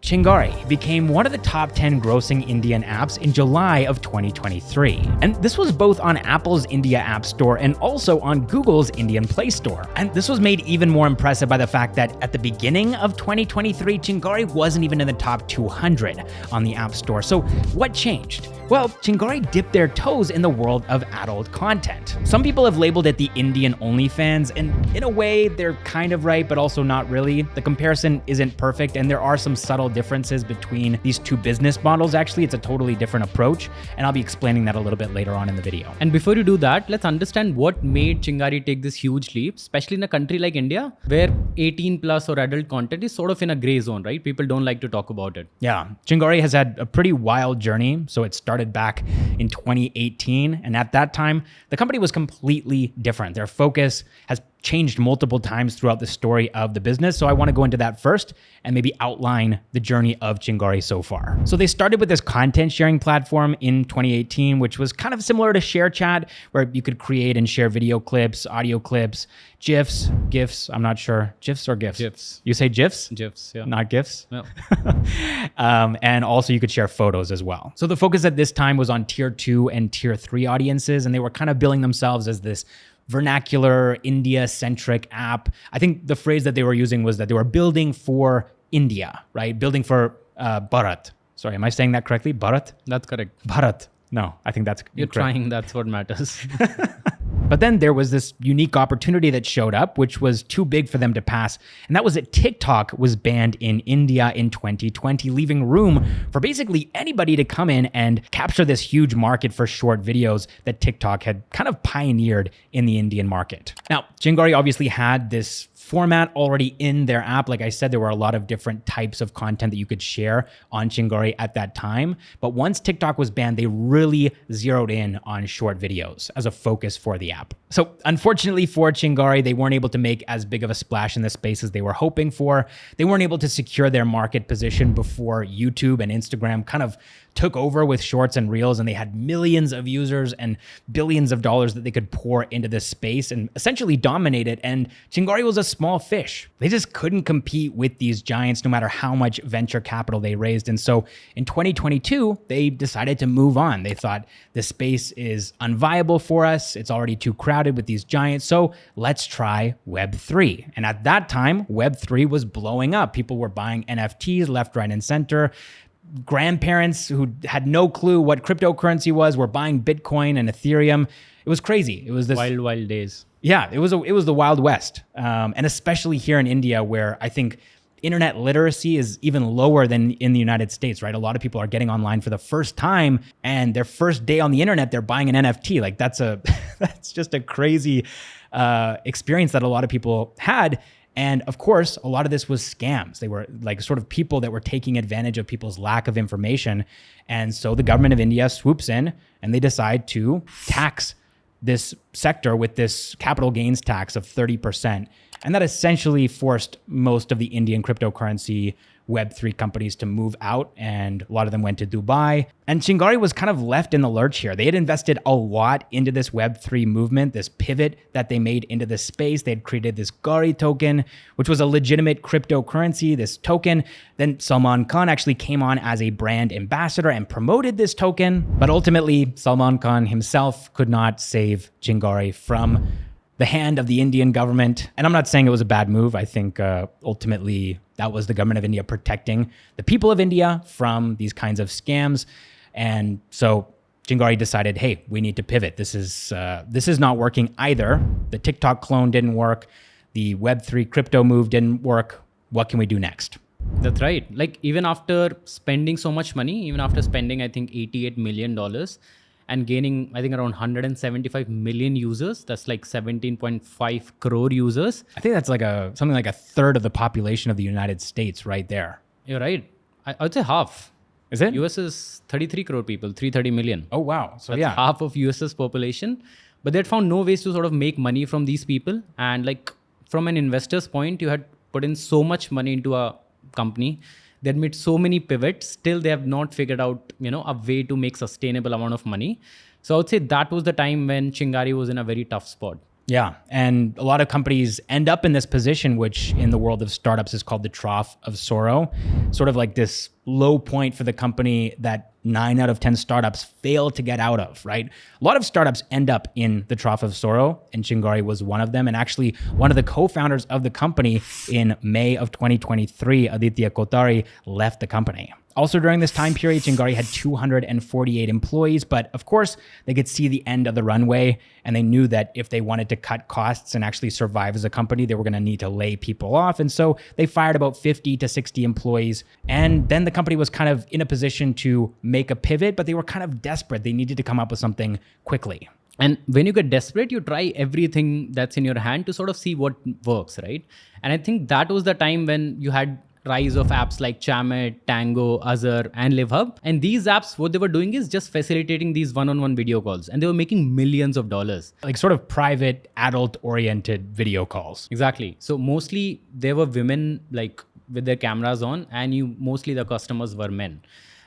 Chingari became one of the top 10 grossing Indian apps in July of 2023. And this was both on Apple's India App Store and also on Google's Indian Play Store. And this was made even more impressive by the fact that at the beginning of 2023, Chingari wasn't even in the top 200 on the App Store. So what changed? Well, Chingari dipped their toes in the world of adult content. Some people have labeled it the Indian OnlyFans, and in a way, they're kind of right, but also not really. The comparison isn't perfect, and there are some subtle differences between these two business models. Actually, it's a totally different approach, and I'll be explaining that a little bit later on in the video. And before you do that, let's understand what made Chingari take this huge leap, especially in a country like India, where 18 plus or adult content is sort of in a gray zone, right? People don't like to talk about it. Yeah, Chingari has had a pretty wild journey. So it started back in 2018, and at that time, the company was completely different. Their focus has changed multiple times throughout the story of the business. So I want to go into that first and maybe outline the journey of Chingari so far. So they started with this content sharing platform in 2018, which was kind of similar to ShareChat, where you could create and share video clips, audio clips, GIFs, I'm not sure. GIFs or GIFs? GIFs. You say GIFs? GIFs, yeah. Not GIFs? No. And also you could share photos as well. So the focus at this time was on tier 2 and tier 3 audiences, and they were kind of billing themselves as this vernacular, India-centric app. I think the phrase that they were using was that they were building for India, right? Building for Bharat. Sorry, am I saying that correctly? Bharat? That's correct. Bharat. No, I think that's You're incorrect. trying, that's what matters. But then there was this unique opportunity that showed up, which was too big for them to pass. And that was that TikTok was banned in India in 2020, leaving room for basically anybody to come in and capture this huge market for short videos that TikTok had kind of pioneered in the Indian market. Now, Chingari obviously had this format already in their app. Like I said, there were a lot of different types of content that you could share on Chingari at that time. But once TikTok was banned, they really zeroed in on short videos as a focus for the app. So unfortunately for Chingari, they weren't able to make as big of a splash in this space as they were hoping for. They weren't able to secure their market position before YouTube and Instagram kind of took over with shorts and reels, and they had millions of users and billions of dollars that they could pour into this space and essentially dominate it. And Chingari was a small fish. They just couldn't compete with these giants no matter how much venture capital they raised. And so in 2022, they decided to move on. They thought this space is unviable for us. It's already too crowded with these giants. So let's try Web3. And at that time, Web3 was blowing up. People were buying NFTs left, right, and center. Grandparents who had no clue what cryptocurrency was were buying Bitcoin and Ethereum. It was crazy. It was this Wild days. Yeah, it was the Wild West. And especially here in India, where I think internet literacy is even lower than in the United States, right? A lot of people are getting online for the first time, and their first day on the internet, they're buying an NFT. Like that's just a crazy experience that a lot of people had. And of course, a lot of this was scams. They were like sort of people that were taking advantage of people's lack of information. And so the government of India swoops in and they decide to tax this sector with this capital gains tax of 30%. And that essentially forced most of the Indian cryptocurrency Web3 companies to move out, and a lot of them went to Dubai. And Chingari was kind of left in the lurch here. They had invested a lot into this Web3 movement, this pivot that they made into this space. They had created this GARI token, which was a legitimate cryptocurrency, this token. Then Salman Khan actually came on as a brand ambassador and promoted this token. But ultimately, Salman Khan himself could not save Chingari from the hand of the Indian government. And I'm not saying it was a bad move. I think ultimately that was the government of India protecting the people of India from these kinds of scams. And so Chingari decided, hey, we need to pivot. This is not working either. The TikTok clone didn't work. The Web3 crypto move didn't work. What can we do next? That's right. Like even after spending so much money, even after spending, I think $88 million, and gaining, I think, around 175 million users. That's like 17.5 crore users. I think that's like something like a third of the population of the United States right there. You're right. I would say half. Is it? US is 33 crore people, 330 million. Oh, wow. So that's yeah. half of US's population. But they had found no ways to sort of make money from these people. And like from an investor's point, you had put in so much money into a company. They had made so many pivots. Still, they have not figured out, a way to make sustainable amount of money. So I would say that was the time when Chingari was in a very tough spot. Yeah. And a lot of companies end up in this position, which in the world of startups is called the trough of sorrow, sort of like this low point for the company that 9 out of 10 startups fail to get out of, right? A lot of startups end up in the trough of sorrow, and Chingari was one of them. And actually, one of the co-founders of the company in May of 2023, Aditya Kotari, left the company. Also during this time period, Chingari had 248 employees, but of course they could see the end of the runway, and they knew that if they wanted to cut costs and actually survive as a company, they were gonna need to lay people off. And so they fired about 50 to 60 employees. And then the company was kind of in a position to make a pivot, but they were kind of desperate. They needed to come up with something quickly. And when you get desperate, you try everything that's in your hand to sort of see what works, right? And I think that was the time when you had rise of apps like Chamit, Tango, Azar, and LiveHub. And these apps, what they were doing is just facilitating these one-on-one video calls, and they were making millions of dollars. Like sort of private, adult-oriented video calls. Exactly. So mostly there were women like with their cameras on, and mostly the customers were men.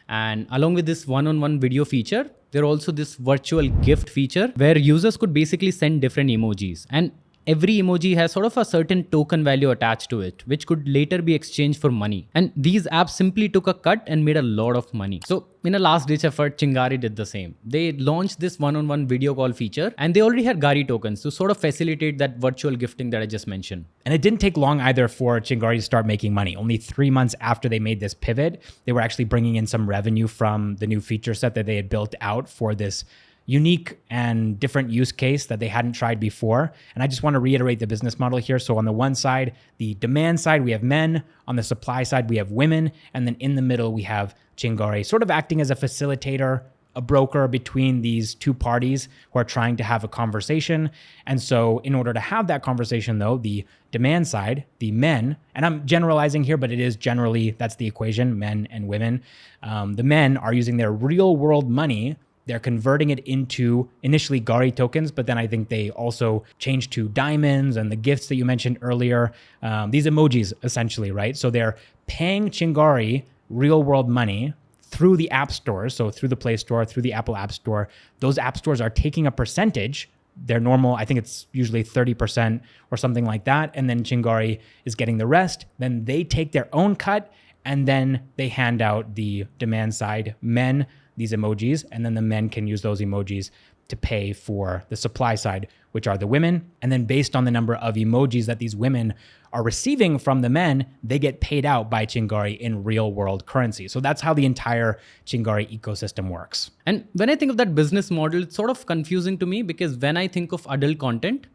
And along with this one-on-one video feature, there also this virtual gift feature where users could basically send different emojis. And every emoji has sort of a certain token value attached to it, which could later be exchanged for money. And these apps simply took a cut and made a lot of money. So in a last ditch effort, Chingari did the same. They launched this one-on-one video call feature, and they already had GARI tokens to sort of facilitate that virtual gifting that I just mentioned. And it didn't take long either for Chingari to start making money. Only 3 months after they made this pivot, they were actually bringing in some revenue from the new feature set that they had built out for this unique and different use case that they hadn't tried before. And I just want to reiterate the business model here. So on the one side, the demand side, we have men. On the supply side, we have women. And then in the middle, we have Chingari, sort of acting as a facilitator, a broker between these two parties who are trying to have a conversation. And so in order to have that conversation though, the demand side, the men, and I'm generalizing here, but it is generally, that's the equation, men and women. The men are using their real world money. They're converting it into initially GARI tokens, but then I think they also changed to diamonds and the gifts that you mentioned earlier. These emojis essentially, right? So they're paying Chingari real world money through the app stores. So through the Play Store, through the Apple App Store. Those app stores are taking a percentage. Their normal, I think it's usually 30% or something like that. And then Chingari is getting the rest. Then they take their own cut, and then they hand out the demand side men these emojis, and then the men can use those emojis to pay for the supply side, which are the women. And then based on the number of emojis that these women are receiving from the men, they get paid out by Chingari in real world currency. So that's how the entire Chingari ecosystem works. And when I think of that business model, it's sort of confusing to me, because when I think of adult content,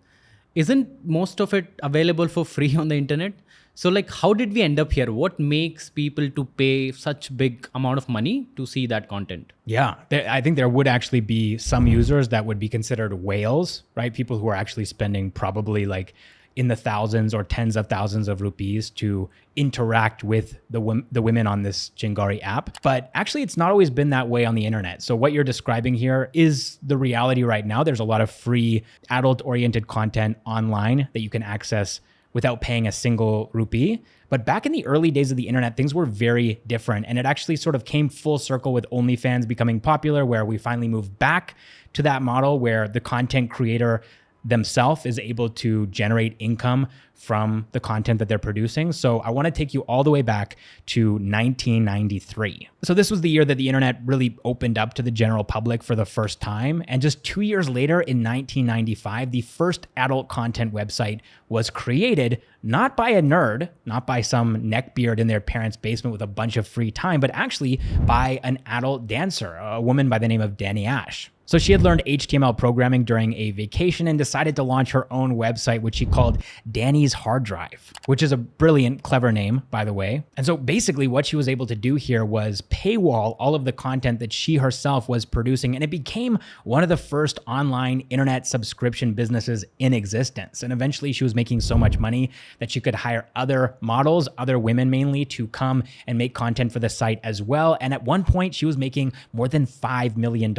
isn't most of it available for free on the internet? So like, how did we end up here? What makes people to pay such big amount of money to see that content? Yeah, I think there would actually be some users that would be considered whales, right? People who are actually spending probably like in the thousands or tens of thousands of rupees to interact with the women on this Chingari app. But actually, it's not always been that way on the internet. So what you're describing here is the reality right now. There's a lot of free adult-oriented content online that you can access without paying a single rupee. But back in the early days of the internet, things were very different. And it actually sort of came full circle with OnlyFans becoming popular, where we finally moved back to that model where the content creator themselves is able to generate income from the content that they're producing. So I want to take you all the way back to 1993. So this was the year that the internet really opened up to the general public for the first time. And just 2 years later, in 1995, the first adult content website was created, not by a nerd, not by some neckbeard in their parents' basement with a bunch of free time, but actually by an adult dancer, a woman by the name of Danny Ash. So she had learned HTML programming during a vacation and decided to launch her own website, which she called Danny's Hard Drive, which is a brilliant, clever name, by the way. And so basically what she was able to do here was paywall all of the content that she herself was producing. And it became one of the first online internet subscription businesses in existence. And eventually she was making so much money that she could hire other models, other women mainly, to come and make content for the site as well. And at one point she was making more than $5 million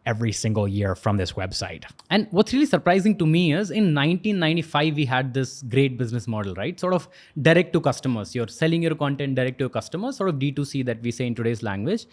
every single year from this website. And what's really surprising to me is in 1995, we had this great business model, right? Sort of direct to customers. You're selling your content direct to your customers, sort of D2C that we say in today's language.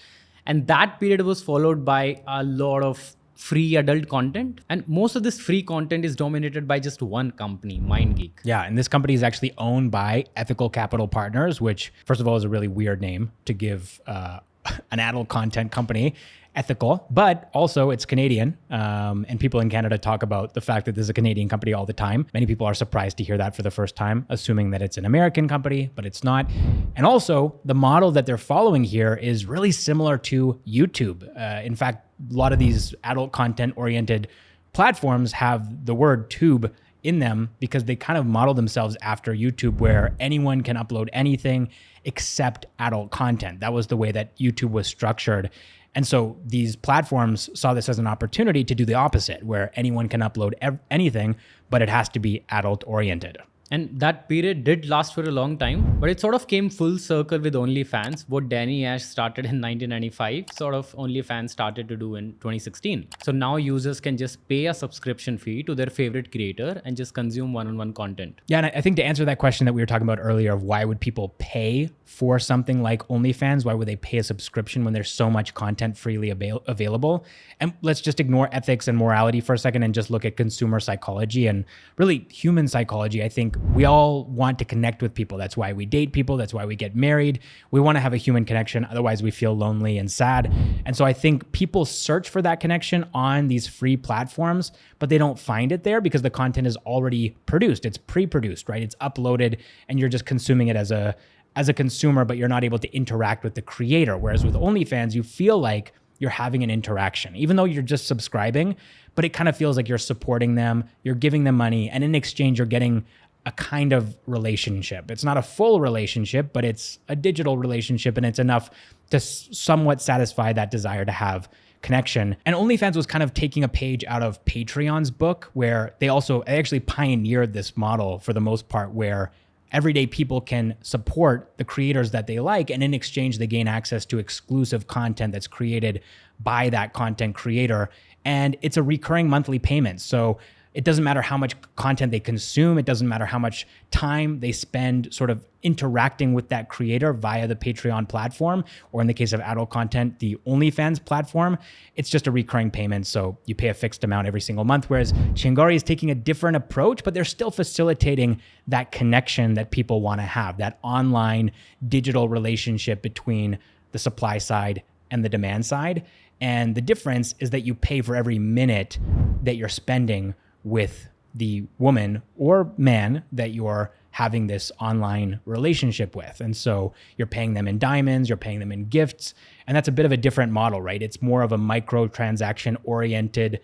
And that period was followed by a lot of free adult content. And most of this free content is dominated by just one company, MindGeek. Yeah, and this company is actually owned by Ethical Capital Partners, which, first of all, is a really weird name to give an adult content company. Ethical, but also it's Canadian. And people in Canada talk about the fact that this is a Canadian company all the time. Many people are surprised to hear that for the first time, assuming that it's an American company, but it's not. And also the model that they're following here is really similar to YouTube. In fact, a lot of these adult content oriented platforms have the word tube in them because they kind of model themselves after YouTube, where anyone can upload anything except adult content. That was the way that YouTube was structured. And so these platforms saw this as an opportunity to do the opposite, where anyone can upload anything, but it has to be adult oriented. And that period did last for a long time, but it sort of came full circle with OnlyFans. What Danny Ash started in 1995, sort of OnlyFans started to do in 2016. So now users can just pay a subscription fee to their favorite creator and just consume one-on-one content. Yeah, and I think to answer that question that we were talking about earlier of why would people pay for something like OnlyFans, why would they pay a subscription when there's so much content freely available? And let's just ignore ethics and morality for a second and just look at consumer psychology and really human psychology. I think we all want to connect with people. That's why we date people. That's why we get married. We want to have a human connection. Otherwise, we feel lonely and sad. And so I think people search for that connection on these free platforms, but they don't find it there because the content is already produced. It's pre-produced, right? It's uploaded and you're just consuming it as a consumer, but you're not able to interact with the creator. Whereas with OnlyFans, you feel like you're having an interaction, even though you're just subscribing, but it kind of feels like you're supporting them, you're giving them money, and in exchange, you're getting a kind of relationship. It's not a full relationship, but it's a digital relationship, and it's enough to somewhat satisfy that desire to have connection. And OnlyFans was kind of taking a page out of Patreon's book, where they actually pioneered this model for the most part, where everyday people can support the creators that they like, and in exchange, they gain access to exclusive content that's created by that content creator. And it's a recurring monthly payment. So it doesn't matter how much content they consume. It doesn't matter how much time they spend sort of interacting with that creator via the Patreon platform, or in the case of adult content, the OnlyFans platform. It's just a recurring payment. So you pay a fixed amount every single month, whereas Chingari is taking a different approach, but they're still facilitating that connection that people want to have, that online digital relationship between the supply side and the demand side. And the difference is that you pay for every minute that you're spending with the woman or man that you're having this online relationship with. And so you're paying them in diamonds, you're paying them in gifts, and that's a bit of a different model, right? It's more of a microtransaction oriented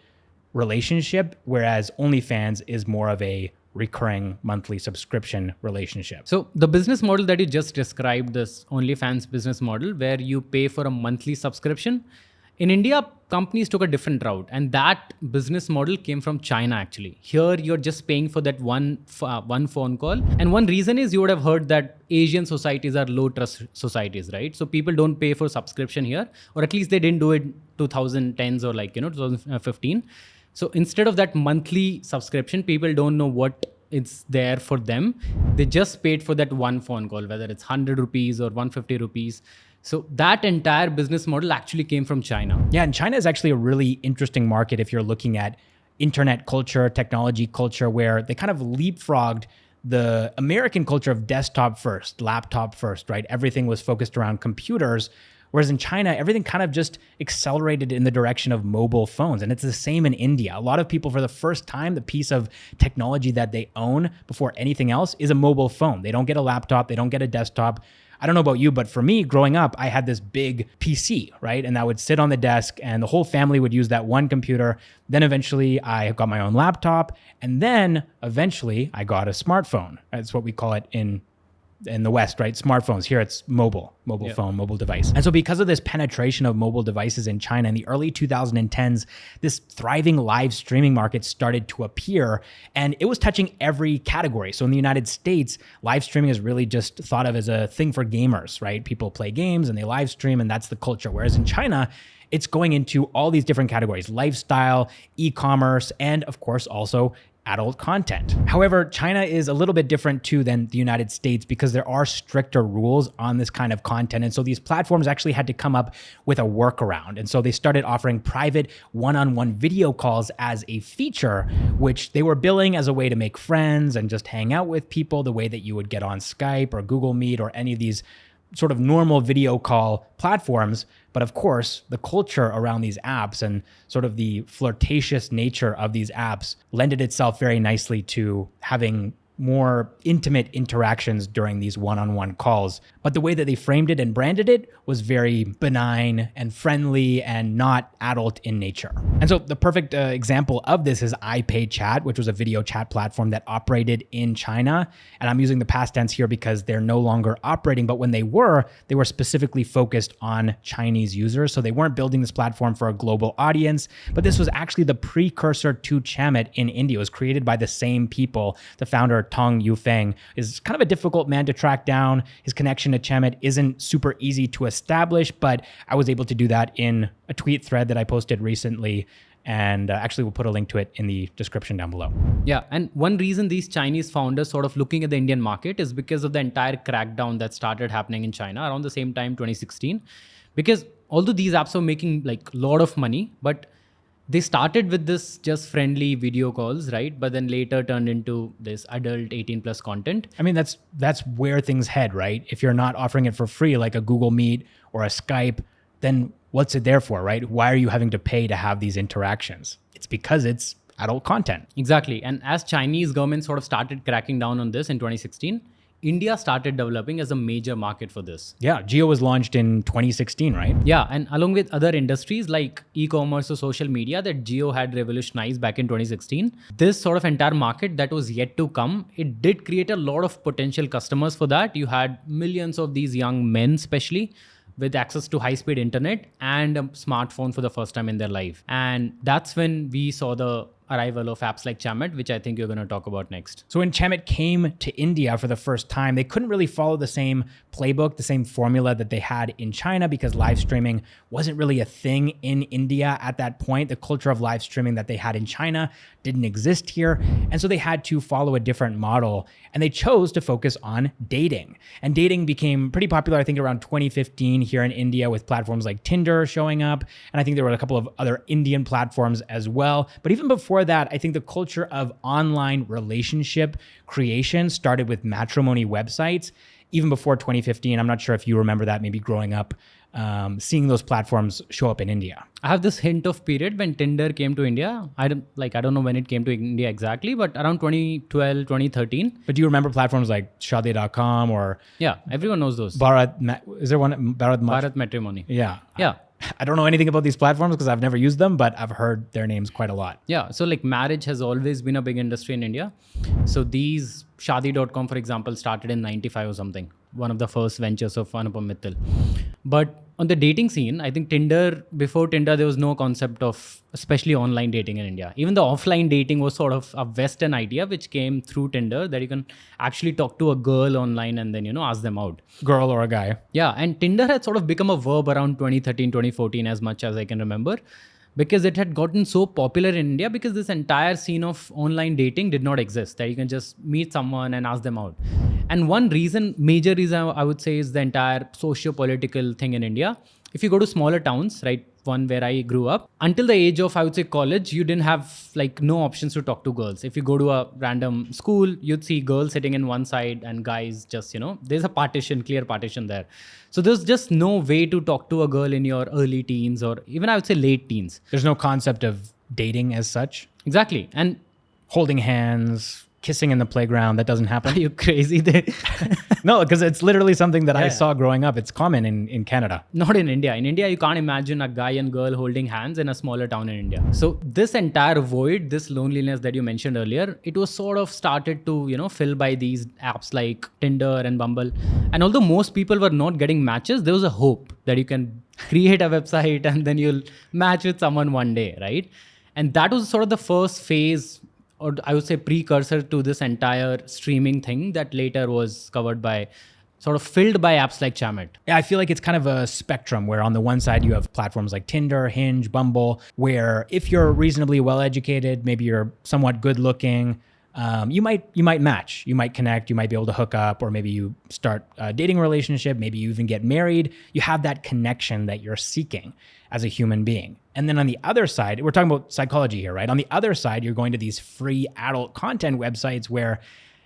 relationship, whereas OnlyFans is more of a recurring monthly subscription relationship. So the business model that you just described, this OnlyFans business model, where you pay for a monthly subscription, in India, companies took a different route, and that business model came from China, actually. Here, you're just paying for that one phone call. And one reason is you would have heard that Asian societies are low trust societies, right? So people don't pay for subscription here, or at least they didn't do it 2010s or 2015. So instead of that monthly subscription, people don't know what it's there for them. They just paid for that one phone call, whether it's 100 rupees or 150 rupees. So that entire business model actually came from China. Yeah, and China is actually a really interesting market if you're looking at internet culture, technology culture, where they kind of leapfrogged the American culture of desktop first, laptop first, right? Everything was focused around computers. Whereas in China, everything kind of just accelerated in the direction of mobile phones. And it's the same in India. A lot of people, for the first time, the piece of technology that they own before anything else is a mobile phone. They don't get a laptop. They don't get a desktop. I don't know about you, but for me, growing up, I had this big PC, right? And that would sit on the desk and the whole family would use that one computer. Then eventually I got my own laptop. And then eventually I got a smartphone. That's what we call it in the West, right? Smartphones. Here it's mobile phone, mobile device. And so because of this penetration of mobile devices in China in the early 2010s, this thriving live streaming market started to appear, and it was touching every category. So in the United States, live streaming is really just thought of as a thing for gamers, right? People play games and they live stream, and that's the culture. Whereas in China, it's going into all these different categories: lifestyle, e-commerce, and of course also adult content. However, China is a little bit different too than the United States because there are stricter rules on this kind of content. And so these platforms actually had to come up with a workaround. And so they started offering private one-on-one video calls as a feature, which they were billing as a way to make friends and just hang out with people the way that you would get on Skype or Google Meet or any of these sort of normal video call platforms. But of course, the culture around these apps and sort of the flirtatious nature of these apps lended itself very nicely to having more intimate interactions during these one-on-one calls. But the way that they framed it and branded it was very benign and friendly and not adult in nature. And so the perfect example of this is iPay Chat, which was a video chat platform that operated in China. And I'm using the past tense here because they're no longer operating, but when they were specifically focused on Chinese users. So they weren't building this platform for a global audience, but this was actually the precursor to Chamit in India. It was created by the same people. The founder, Tong Yufeng, is kind of a difficult man to track down. His connection to Chamit isn't super easy to establish, but I was able to do that in a tweet thread that I posted recently. And actually, we'll put a link to it in the description down below. Yeah, and one reason these Chinese founders sort of looking at the Indian market is because of the entire crackdown that started happening in China around the same time, 2016. Because although these apps were making like a lot of money, but they started with this just friendly video calls, right? But then later turned into this adult 18 plus content. I mean, that's where things head, right? If you're not offering it for free, like a Google Meet or a Skype, then what's it there for, right? Why are you having to pay to have these interactions? It's because it's adult content. Exactly. And as Chinese government sort of started cracking down on this in 2016, India started developing as a major market for this. Yeah, Jio was launched in 2016, right? Yeah, and along with other industries like e-commerce or social media that Jio had revolutionized back in 2016, this sort of entire market that was yet to come, it did create a lot of potential customers for that. You had millions of these young men, especially, with access to high-speed internet and a smartphone for the first time in their life. And that's when we saw the arrival of apps like Chamit, which I think you're going to talk about next. So when Chamit came to India for the first time, they couldn't really follow the same playbook, the same formula that they had in China because live streaming wasn't really a thing in India at that point. The culture of live streaming that they had in China didn't exist here. And so they had to follow a different model and they chose to focus on dating. And dating became pretty popular, I think around 2015 here in India with platforms like Tinder showing up. And I think there were a couple of other Indian platforms as well. But even before that, I think the culture of online relationship creation started with matrimony websites. Even before 2015, I'm not sure if you remember that, maybe growing up, seeing those platforms show up in India. I have this hint of period when Tinder came to India. I don't know when it came to India exactly, but around 2012, 2013. But do you remember platforms like Shadi.com or? Yeah, everyone knows those. Is there one? Bharat Matrimony. Yeah. Yeah. I don't know anything about these platforms because I've never used them, but I've heard their names quite a lot. Yeah. So like marriage has always been a big industry in India. So these Shadi.com, for example, started in 95 or something. One of the first ventures of Anupam Mittal. But on the dating scene, I think before Tinder, there was no concept of especially online dating in India. Even the offline dating was sort of a Western idea, which came through Tinder, that you can actually talk to a girl online and then, ask them out. Girl or a guy. Yeah. And Tinder had sort of become a verb around 2013, 2014, as much as I can remember, because it had gotten so popular in India because this entire scene of online dating did not exist, that you can just meet someone and ask them out. And one major reason I would say is the entire socio-political thing in India. If you go to smaller towns, right, one where I grew up, until the age of, I would say, college, you didn't have like no options to talk to girls. If you go to a random school, you'd see girls sitting in one side and guys just, there's a clear partition there. So there's just no way to talk to a girl in your early teens or even I would say late teens. There's no concept of dating as such. Exactly. And holding hands, kissing in the playground, that doesn't happen. Are you crazy? No, because it's literally something that I saw growing up. It's common in Canada. Not in India. In India, you can't imagine a guy and girl holding hands in a smaller town in India. So this entire void, this loneliness that you mentioned earlier, it was sort of started to, fill by these apps like Tinder and Bumble. And although most people were not getting matches, there was a hope that you can create a website and then you'll match with someone one day, right? And that was sort of the first phase, or I would say precursor to this entire streaming thing that later was covered by sort of filled by apps like Chamet. Yeah, I feel like it's kind of a spectrum where on the one side you have platforms like Tinder, Hinge, Bumble, where if you're reasonably well educated, maybe you're somewhat good looking, you might match, you might connect, you might be able to hook up, or maybe you start a dating relationship, maybe you even get married. You have that connection that you're seeking as a human being. And then on the other side, we're talking about psychology here, right? On the other side, you're going to these free adult content websites where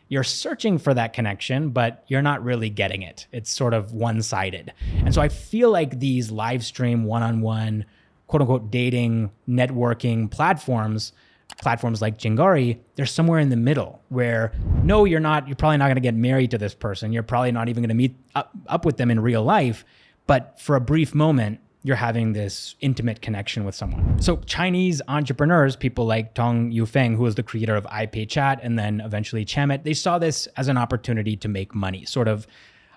you're searching for that connection, but you're not really getting it. It's sort of one-sided. And so I feel like these live stream one-on-one, quote unquote, dating, networking platforms like Chingari, they're somewhere in the middle where no, you're probably not going to get married to this person. You're probably not even going to meet up with them in real life. But for a brief moment, you're having this intimate connection with someone. So Chinese entrepreneurs, people like Tong Yufeng, who was the creator of iPayChat and then eventually Chamet, they saw this as an opportunity to make money. Sort of,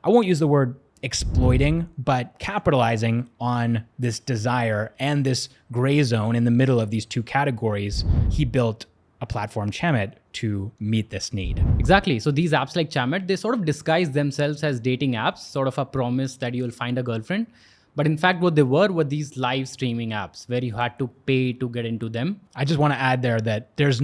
I won't use the word exploiting, but capitalizing on this desire and this gray zone in the middle of these two categories. He built a platform, Chamet, to meet this need. Exactly. So these apps like Chamet, they sort of disguise themselves as dating apps, sort of a promise that you'll find a girlfriend. But in fact, what they were these live streaming apps where you had to pay to get into them. I just want to add there that there's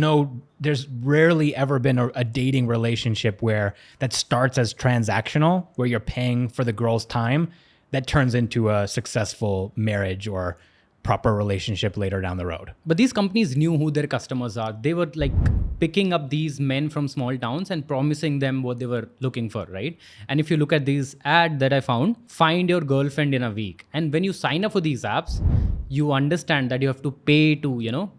rarely ever been a dating relationship that starts as transactional, where you're paying for the girl's time, that turns into a successful marriage or proper relationship later down the road. But these companies knew who their customers are. They were like picking up these men from small towns and promising them what they were looking for, right? And if you look at this ad that I found, find your girlfriend in a week. And when you sign up for these apps, you understand that you have to pay to,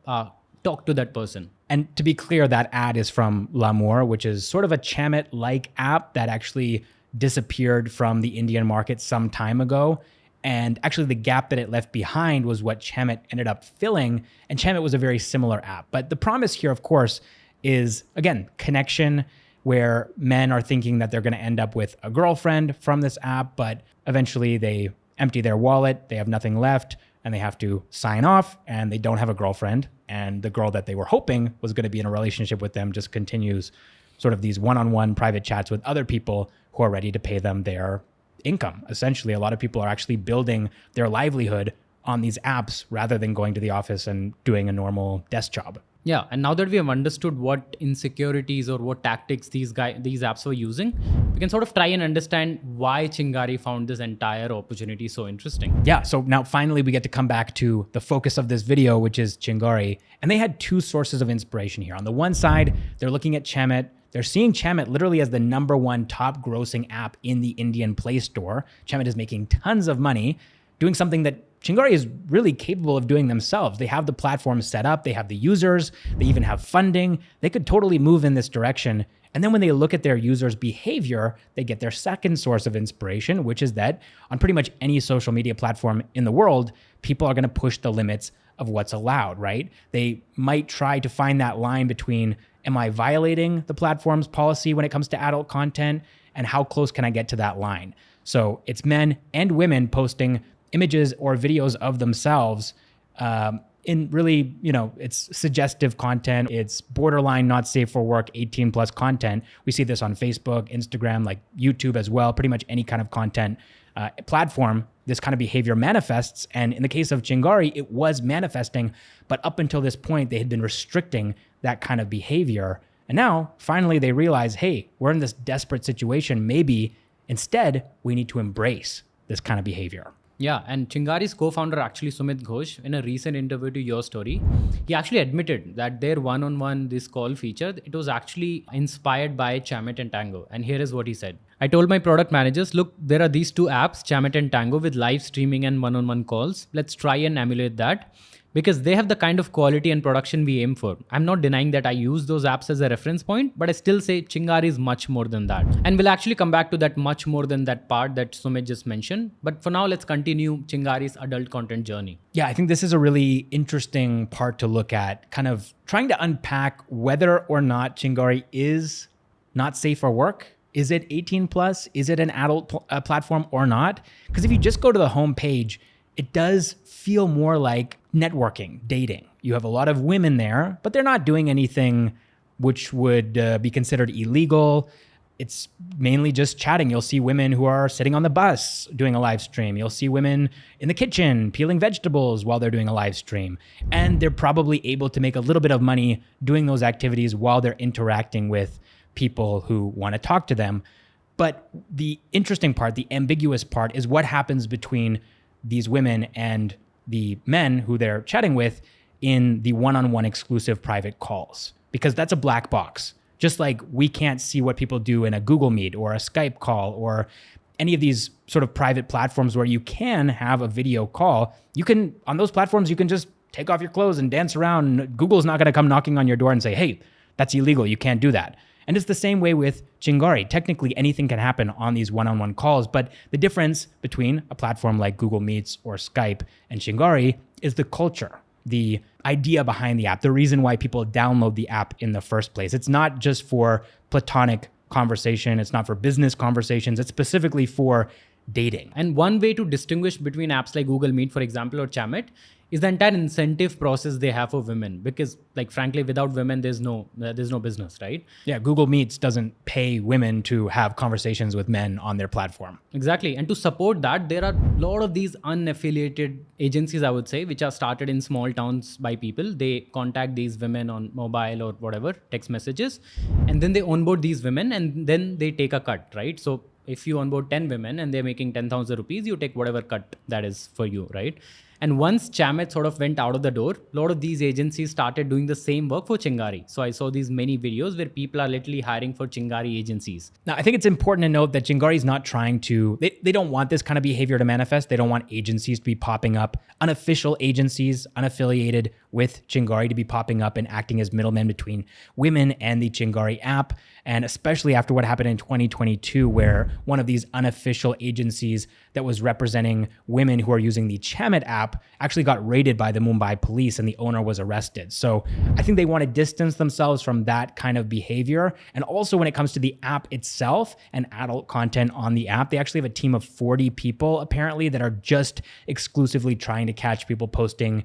talk to that person. And to be clear, that ad is from L'amour, which is sort of a Chamet-like app that actually disappeared from the Indian market some time ago. And actually the gap that it left behind was what Chamet ended up filling. And Chamet was a very similar app. But the promise here, of course, is, again, connection, where men are thinking that they're going to end up with a girlfriend from this app, but eventually they empty their wallet, they have nothing left, and they have to sign off, and they don't have a girlfriend. And the girl that they were hoping was going to be in a relationship with them just continues sort of these one-on-one private chats with other people who are ready to pay them their income. Essentially, a lot of people are actually building their livelihood on these apps rather than going to the office and doing a normal desk job. Yeah, and now that we have understood what insecurities or what tactics these apps were using, we can sort of try and understand why Chingari found this entire opportunity so interesting. Yeah, so now finally we get to come back to the focus of this video, which is Chingari. And they had two sources of inspiration here. On the one side, they're looking at Chamet. They're seeing Chamet literally as the #1 top grossing app in the Indian Play Store. Chamet is making tons of money doing something that Chingari is really capable of doing themselves. They have the platform set up, they have the users, they even have funding. They could totally move in this direction. And then when they look at their users' behavior, they get their second source of inspiration, which is that on pretty much any social media platform in the world, people are going to push the limits of what's allowed, right? They might try to find that line between, am I violating the platform's policy when it comes to adult content? And how close can I get to that line? So it's men and women posting images or videos of themselves in really, it's suggestive content. It's borderline not safe for work, 18 plus content. We see this on Facebook, Instagram, like YouTube as well, pretty much any kind of content platform. This kind of behavior manifests. And in the case of Chingari, it was manifesting, but up until this point, they had been restricting that kind of behavior. And now finally they realize, hey, we're in this desperate situation. Maybe instead we need to embrace this kind of behavior. Yeah, and Chingari's co-founder, actually Sumit Ghosh, in a recent interview to Your Story, he actually admitted that their one-on-one this call feature, it was actually inspired by Chamet and Tango. And here is what he said. I told my product managers, look, there are these two apps, Chamet and Tango, with live streaming and one-on-one calls. Let's try and emulate that, because they have the kind of quality and production we aim for. I'm not denying that I use those apps as a reference point, but I still say Chingari is much more than that. And we'll actually come back to that much more than that part that Sumit just mentioned. But for now, let's continue Chingari's adult content journey. Yeah, I think this is a really interesting part to look at, kind of trying to unpack whether or not Chingari is not safe for work. Is it 18 plus? Is it an adult platform or not? Because if you just go to the homepage, it does feel more like networking, dating. You have a lot of women there, but they're not doing anything which would be considered illegal. it's mainly just chatting. You'll see women who are sitting on the bus doing a live stream. You'll see women in the kitchen peeling vegetables while they're doing a live stream. And they're probably able to make a little bit of money doing those activities while they're interacting with people who want to talk to them. But the interesting part, the ambiguous part, is what happens between these women and the men who they're chatting with in the one-on-one exclusive private calls, because that's a black box. Just like we can't see what people do in a Google Meet or a Skype call or any of these sort of private platforms where you can have a video call. You can, on those platforms, you can just take off your clothes and dance around. Google's not going to come knocking on your door and say, hey, that's illegal. You can't do that. And it's the same way with Chingari. Technically, anything can happen on these one-on-one calls, but the difference between a platform like Google Meets or Skype and Chingari is the culture, the idea behind the app, the reason why people download the app in the first place. It's not just for platonic conversation. It's not for business conversations. It's specifically for dating. And one way to distinguish between apps like Google Meet, for example, or Chamit is the entire incentive process they have for women. Because, like, frankly, without women, there's no business, right? Yeah, Google Meets doesn't pay women to have conversations with men on their platform. Exactly. And to support that, there are a lot of these unaffiliated agencies, I would say, which are started in small towns by people. They contact these women on mobile or whatever, text messages, and then they onboard these women and then they take a cut, right? So if you onboard 10 women and they're making 10,000 rupees, you take whatever cut that is for you, right? And once Chamit sort of went out of the door, a lot of these agencies started doing the same work for Chingari. So I saw these many videos where people are literally hiring for Chingari agencies. Now, I think it's important to note that Chingari is not trying to, they don't want this kind of behavior to manifest. They don't want agencies to be popping up, unofficial agencies, unaffiliated with Chingari to be popping up and acting as middlemen between women and the Chingari app. And especially after what happened in 2022, where one of these unofficial agencies that was representing women who are using the Chamit app actually got raided by the Mumbai police and the owner was arrested. So I think they want to distance themselves from that kind of behavior. And also when it comes to the app itself and adult content on the app, they actually have a team of 40 people apparently that are just exclusively trying to catch people posting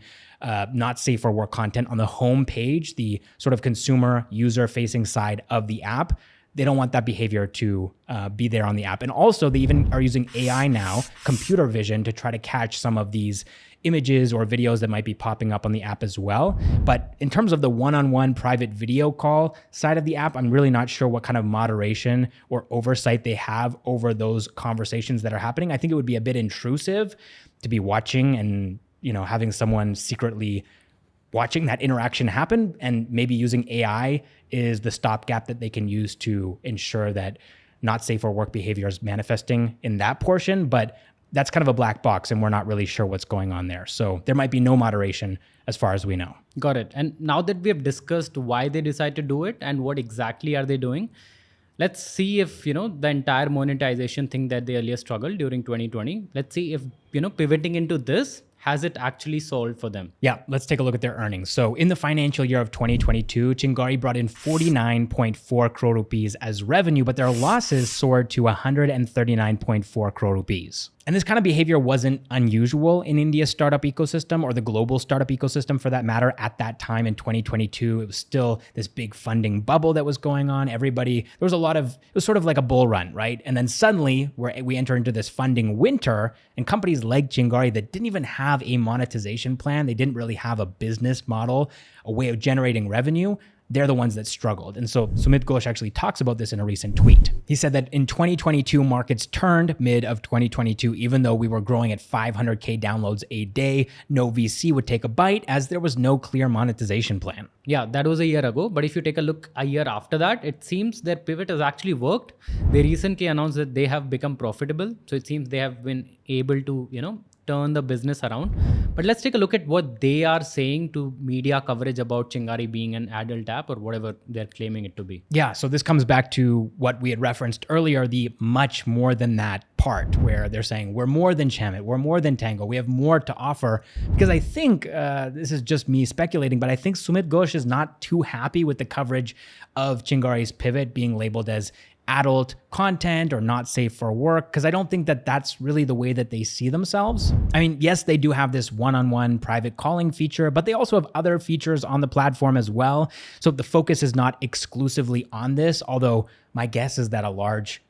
not safe for work content on the home page, the sort of consumer user facing side of the app. They don't want that behavior to be there on the app. And also they even are using AI now, computer vision, to try to catch some of these images or videos that might be popping up on the app as well. But in terms of the one-on-one private video call side of the app, I'm really not sure what kind of moderation or oversight they have over those conversations that are happening. I think it would be a bit intrusive to be watching and, you know, having someone secretly watching that interaction happen, and maybe using AI is the stopgap that they can use to ensure that not safe for work behavior is manifesting in that portion. But that's kind of a black box and we're not really sure what's going on there. So there might be no moderation as far as we know. Got it. And now that we have discussed why they decide to do it and what exactly are they doing, let's see if, you know, the entire monetization thing that they earlier struggled during 2020, let's see if, you know, pivoting into this, has it actually solved for them? Yeah, let's take a look at their earnings. So in the financial year of 2022, Chingari brought in 49.4 crore rupees as revenue, but their losses soared to 139.4 crore rupees. And this kind of behavior wasn't unusual in India's startup ecosystem, or the global startup ecosystem for that matter. At that time in 2022, it was still this big funding bubble that was going on. Everybody, there was it was sort of like a bull run, right? And then suddenly we enter into this funding winter, and companies like Chingari that didn't even have a monetization plan, they didn't really have a business model, a way of generating revenue, they're the ones that struggled. And so Sumit Ghosh actually talks about this in a recent tweet. He said that in 2022, markets turned mid of 2022, even though we were growing at 500K downloads a day, no VC would take a bite as there was no clear monetization plan. Yeah, that was a year ago. But if you take a look a year after that, it seems their pivot has actually worked. They recently announced that they have become profitable. So it seems they have been able to, you know, turn the business around. But let's take a look at what they are saying to media coverage about Chingari being an adult app or whatever they're claiming it to be. Yeah, so this comes back to what we had referenced earlier, the much more than that part where they're saying we're more than Chamit, we're more than Tango, we have more to offer. Because I think, this is just me speculating, but I think Sumit Ghosh is not too happy with the coverage of Chingari's pivot being labeled as adult content or not safe for work, because I don't think that that's really the way that they see themselves. I mean, yes, they do have this one-on-one private calling feature, but they also have other features on the platform as well. So the focus is not exclusively on this, although my guess is that a large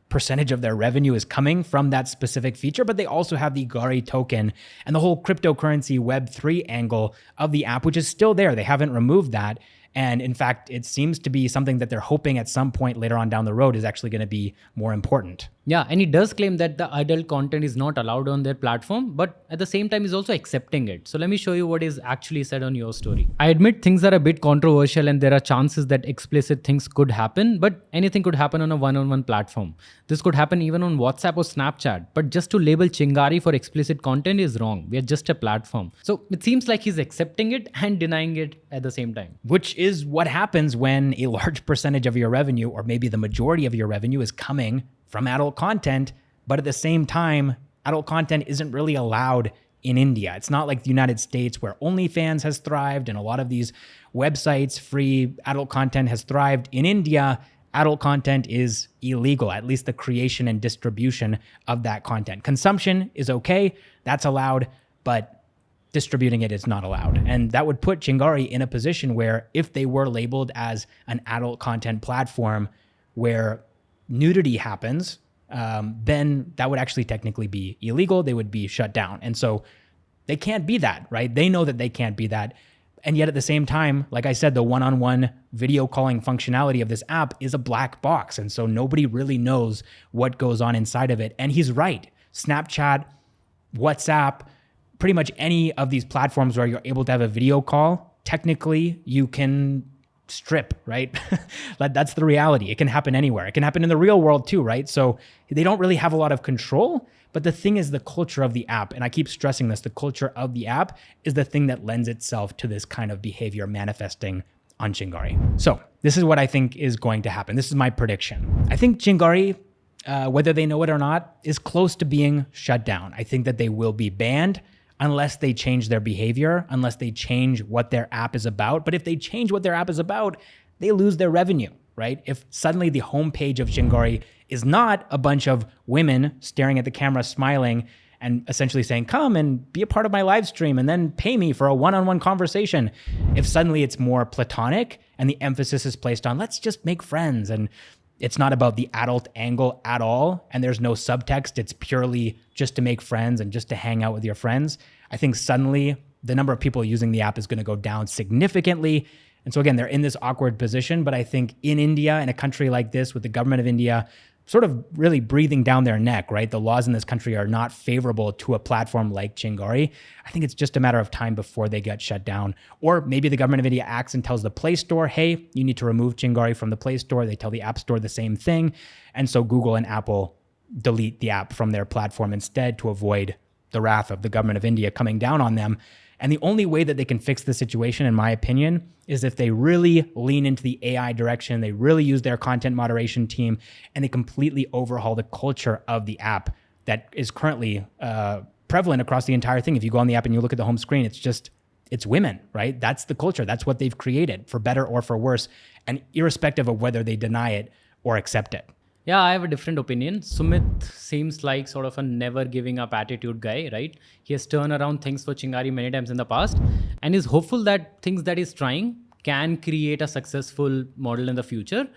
percentage of their revenue is coming from that specific feature, but they also have the GARI token and the whole cryptocurrency Web3 angle of the app, which is still there. They haven't removed that. And in fact, it seems to be something that they're hoping at some point later on down the road is actually going to be more important. Yeah, and he does claim that the adult content is not allowed on their platform, but at the same time, he's also accepting it. So let me show you what is actually said on your story. I admit things are a bit controversial and there are chances that explicit things could happen, but anything could happen on a one-on-one platform. This could happen even on WhatsApp or Snapchat, but just to label Chingari for explicit content is wrong. We are just a platform. So it seems like he's accepting it and denying it at the same time. Which is what happens when a large percentage of your revenue, or maybe the majority of your revenue, is coming from adult content, but at the same time, adult content isn't really allowed in India. It's not like the United States where OnlyFans has thrived and a lot of these websites, free adult content has thrived. In India, adult content is illegal, at least the creation and distribution of that content. Consumption is okay, that's allowed, but distributing it is not allowed. And that would put Chingari in a position where if they were labeled as an adult content platform where nudity happens, then that would actually technically be illegal. They would be shut down. And so they can't be that, right? They know that they can't be that. And yet at the same time, like I said, the one-on-one video calling functionality of this app is a black box. And so nobody really knows what goes on inside of it. And he's right. Snapchat, WhatsApp, pretty much any of these platforms where you're able to have a video call, technically you can strip, right? That's the reality. It can happen anywhere. It can happen in the real world too, right? So they don't really have a lot of control, but the thing is the culture of the app, and I keep stressing this, the culture of the app is the thing that lends itself to this kind of behavior manifesting on Chingari. So this is what I think is going to happen. This is my prediction. I think Chingari, whether they know it or not, is close to being shut down. I think that they will be banned unless they change their behavior, unless they change what their app is about. But if they change what their app is about, they lose their revenue, right? If suddenly the homepage of Chingari is not a bunch of women staring at the camera, smiling, and essentially saying, come and be a part of my live stream and then pay me for a one-on-one conversation. If suddenly it's more platonic and the emphasis is placed on, let's just make friends, and it's not about the adult angle at all, and there's no subtext, it's purely just to make friends and just to hang out with your friends, I think suddenly the number of people using the app is going to go down significantly. And so again, they're in this awkward position, but I think in India, in a country like this, with the government of India sort of really breathing down their neck, right? The laws in this country are not favorable to a platform like Chingari. I think it's just a matter of time before they get shut down. Or maybe the government of India acts and tells the Play Store, hey, you need to remove Chingari from the Play Store. They tell the App Store the same thing. And so Google and Apple delete the app from their platform instead to avoid the wrath of the government of India coming down on them. And the only way that they can fix the situation, in my opinion, is if they really lean into the AI direction, they really use their content moderation team, and they completely overhaul the culture of the app that is currently prevalent across the entire thing. If you go on the app and you look at the home screen, it's women, right? That's the culture. That's what they've created, for better or for worse, and irrespective of whether they deny it or accept it. Yeah, I have a different opinion. Sumit seems like sort of a never giving up attitude guy, right? He has turned around things for Chingari many times in the past and is hopeful that things that he's trying can create a successful model in the future.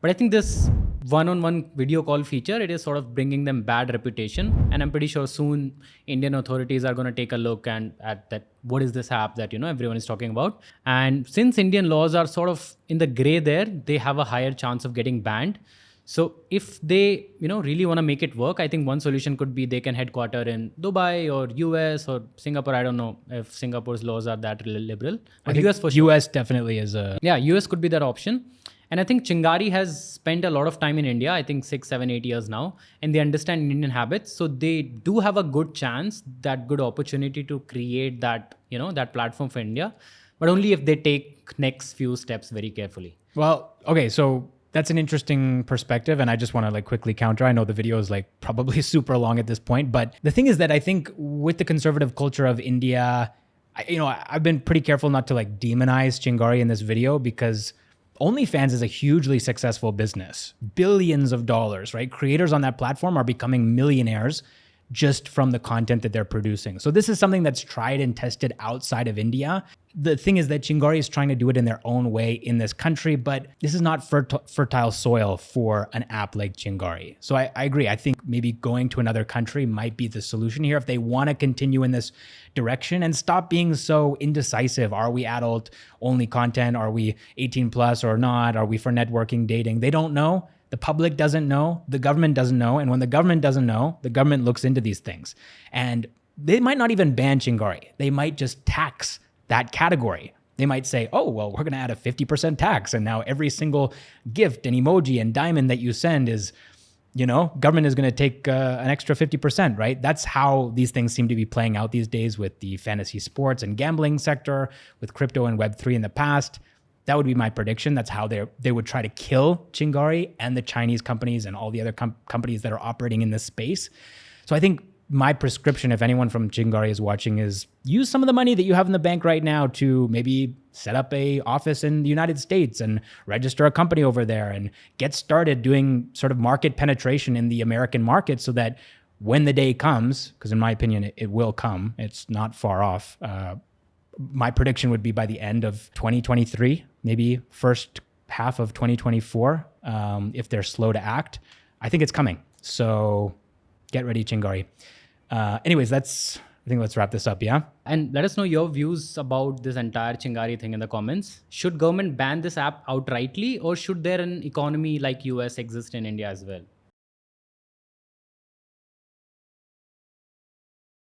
But I think this one-on-one video call feature, it is sort of bringing them bad reputation. And I'm pretty sure soon Indian authorities are going to take a look at that. What is this app that, everyone is talking about? And since Indian laws are sort of in the gray there, they have a higher chance of getting banned. So if they, really want to make it work, I think one solution could be they can headquarter in Dubai or US or Singapore. I don't know if Singapore's laws are that liberal. But US for sure. US definitely is a... Yeah, US could be that option. And I think Chingari has spent a lot of time in India, I think 6, 7, 8 years now, and they understand Indian habits. So they do have a good chance, that good opportunity to create that, that platform for India, but only if they take next few steps very carefully. Well, okay, so that's an interesting perspective, and I just want to quickly counter. I know the video is probably super long at this point, but the thing is that I think with the conservative culture of India, I've been pretty careful not to demonize Chingari in this video, because OnlyFans is a hugely successful business, billions of dollars, right? Creators on that platform are becoming millionaires just from the content that they're producing. So this is something that's tried and tested outside of India. The thing is that Chingari is trying to do it in their own way in this country, but this is not fertile soil for an app like Chingari. So I agree. I think maybe going to another country might be the solution here if they want to continue in this direction and stop being so indecisive. Are we adult only content? Are we 18 plus or not? Are we for networking, dating? They don't know. The public doesn't know, the government doesn't know. And when the government doesn't know, the government looks into these things. And they might not even ban Chingari. They might just tax that category. They might say, oh, well, we're going to add a 50% tax. And now every single gift and emoji and diamond that you send is, government is going to take an extra 50%, right? That's how these things seem to be playing out these days with the fantasy sports and gambling sector, with crypto and Web3 in the past. That would be my prediction. That's how they would try to kill Chingari and the Chinese companies and all the other companies that are operating in this space. So I think my prescription, if anyone from Chingari is watching, is use some of the money that you have in the bank right now to maybe set up a office in the United States and register a company over there and get started doing sort of market penetration in the American market so that when the day comes, because in my opinion, it will come, it's not far off. My prediction would be by the end of 2023, maybe first half of 2024, if they're slow to act. I think it's coming. So get ready, Chingari. Anyways, I think let's wrap this up, yeah? And let us know your views about this entire Chingari thing in the comments. Should government ban this app outrightly, or should there an economy like US exist in India as well?